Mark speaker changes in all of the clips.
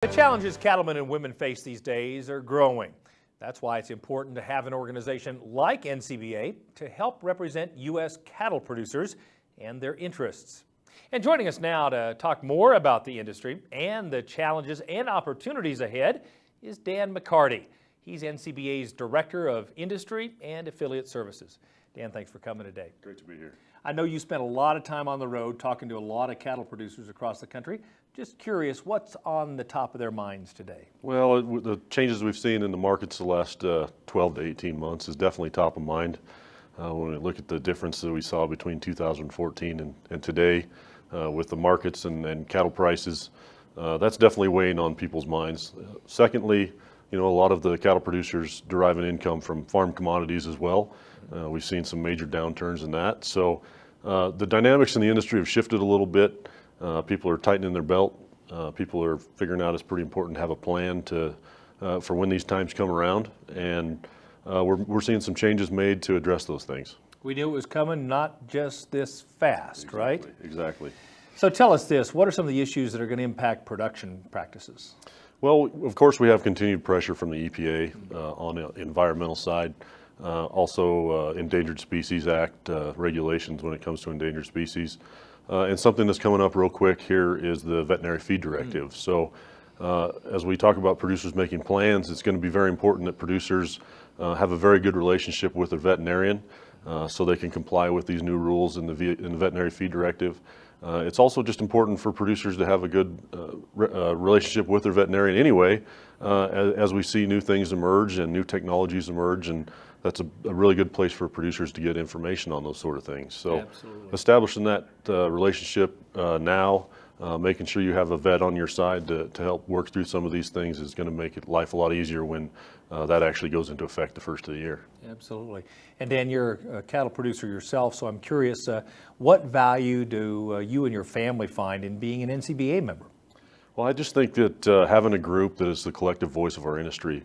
Speaker 1: The challenges cattlemen and women face these days are growing. That's why it's important to have an organization like NCBA to help represent U.S. cattle producers and their interests. And joining us now to talk more about the industry and the challenges and opportunities ahead is Dan McCarty. He's NCBA's Director of Industry and Affiliate Services. Dan, thanks for coming today.
Speaker 2: Great to be here.
Speaker 1: I know you spent a lot of time on the road talking to a lot of cattle producers across the country. Just curious, what's on the top of their minds today?
Speaker 2: Well, the changes we've seen in the markets the last 12 to 18 months is definitely top of mind. When we look at the difference that we saw between 2014 and today with the markets and cattle prices, that's definitely weighing on people's minds. Secondly, a lot of the cattle producers derive an income from farm commodities as well. We've seen some major downturns in that. So the dynamics in the industry have shifted a little bit. People are tightening their belt. People are figuring out it's pretty important to have a plan for when these times come around. And we're seeing some changes made to address those things.
Speaker 1: We knew it was coming, not just this fast,
Speaker 2: Exactly,
Speaker 1: right?
Speaker 2: Exactly.
Speaker 1: So tell us this, what are some of the issues that are going to impact production practices?
Speaker 2: Well, of course, we have continued pressure from the EPA on the environmental side. Also, Endangered Species Act regulations when it comes to endangered species. And something that's coming up real quick here is the veterinary feed directive. So as we talk about producers making plans, it's going to be very important that producers have a very good relationship with their veterinarian so they can comply with these new rules in the veterinary feed directive. It's also just important for producers to have a good relationship with their veterinarian anyway, as we see new things emerge and new technologies emerge, and that's a really good place for producers to get information on those sort of things. So
Speaker 1: Absolutely.
Speaker 2: Establishing that relationship now, making sure you have a vet on your side to help work through some of these things is going to make life a lot easier when that actually goes into effect the first of the year.
Speaker 1: Absolutely. And Dan, you're a cattle producer yourself, so I'm curious, what value do you and your family find in being an NCBA member? Well,
Speaker 2: I just think that having a group that is the collective voice of our industry,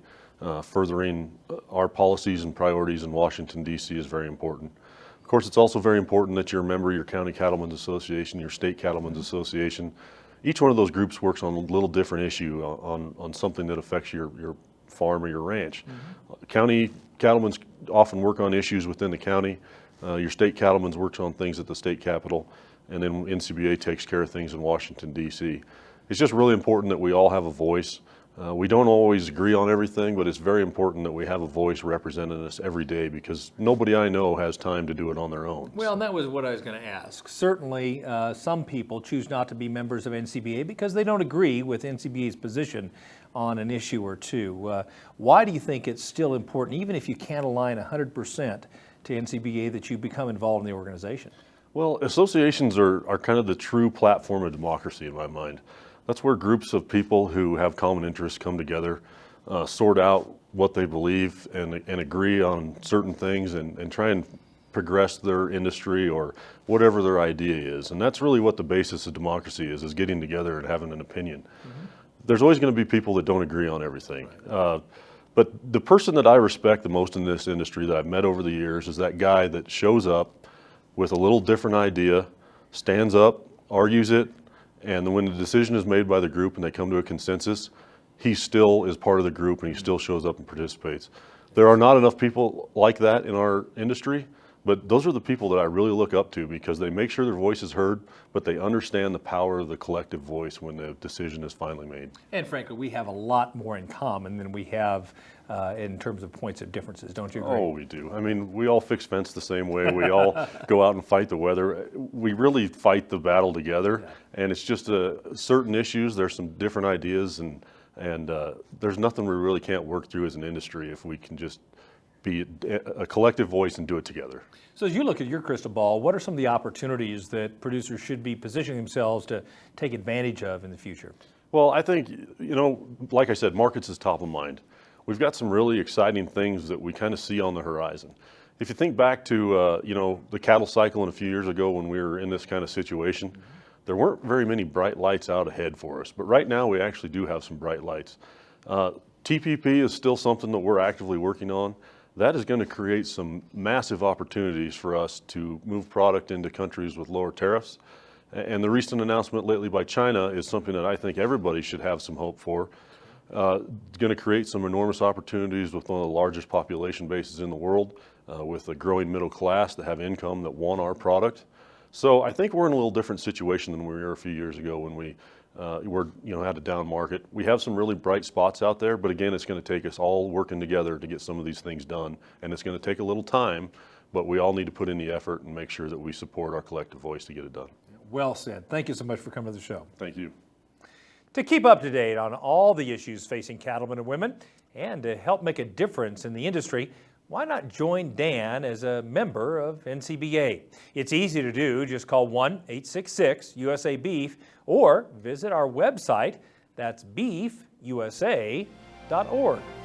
Speaker 2: furthering our policies and priorities in Washington, D.C. is very important. Of course, it's also very important that you're a member of your county cattlemen's association, your state cattlemen's association. Each one of those groups works on a little different issue, on something that affects your farm or your ranch. County cattlemen's often work on issues within the county. Your state cattlemen's works on things at the state capitol, and then NCBA takes care of things in Washington, D.C. It's just really important that we all have a voice. We don't always agree on everything, but it's very important that we have a voice representing us every day, because nobody I know has time to do it on their own.
Speaker 1: Well, and that was what I was going to ask. Certainly, some people choose not to be members of NCBA because they don't agree with NCBA's position on an issue or two. Why do you think it's still important, even if you can't align 100% to NCBA, that you become involved in the organization?
Speaker 2: Well, associations are kind of the true platform of democracy in my mind. That's where groups of people who have common interests come together, sort out what they believe and agree on certain things and try and progress their industry or whatever their idea is. And that's really what the basis of democracy is getting together and having an opinion. There's always going to be people that don't agree on everything. But the person that I respect the most in this industry that I've met over the years is that guy that shows up with a little different idea, stands up, argues it, and then when the decision is made by the group and they come to a consensus, he still is part of the group and he still shows up and participates. There are not enough people like that in our industry, but those are the people that I really look up to, because they make sure their voice is heard, but they understand the power of the collective voice when the decision is finally made.
Speaker 1: And frankly, we have a lot more in common than we have in terms of points of differences, don't you agree?
Speaker 2: Oh, we do. I mean, we all fix fence the same way. We all go out and fight the weather. We really fight the battle together, and it's just certain issues. There's some different ideas, and there's nothing we really can't work through as an industry if we can just be a collective voice and do it together.
Speaker 1: So as you look at your crystal ball, what are some of the opportunities that producers should be positioning themselves to take advantage of in the future?
Speaker 2: Well, I think, like I said, markets is top of mind. We've got some really exciting things that we kind of see on the horizon. If you think back to, the cattle cycle and a few years ago when we were in this kind of situation, there weren't very many bright lights out ahead for us. But right now we actually do have some bright lights. TPP is still something that we're actively working on. That is going to create some massive opportunities for us to move product into countries with lower tariffs. And the recent announcement lately by China is something that I think everybody should have some hope for. It's going to create some enormous opportunities with one of the largest population bases in the world, with a growing middle class that have income that want our product. So I think we're in a little different situation than we were a few years ago when we had a down market. We have some really bright spots out there, but again, it's going to take us all working together to get some of these things done, and it's going to take a little time, but we all need to put in the effort and make sure that we support our collective voice to get it done.
Speaker 1: Well said. Thank you so much for coming to the show.
Speaker 2: Thank you.
Speaker 1: To keep up to date on all the issues facing cattlemen and women, and to help make a difference in the industry, why not join Dan as a member of NCBA? It's easy to do. Just call 1-866-USA-BEEF or visit our website. That's beefusa.org.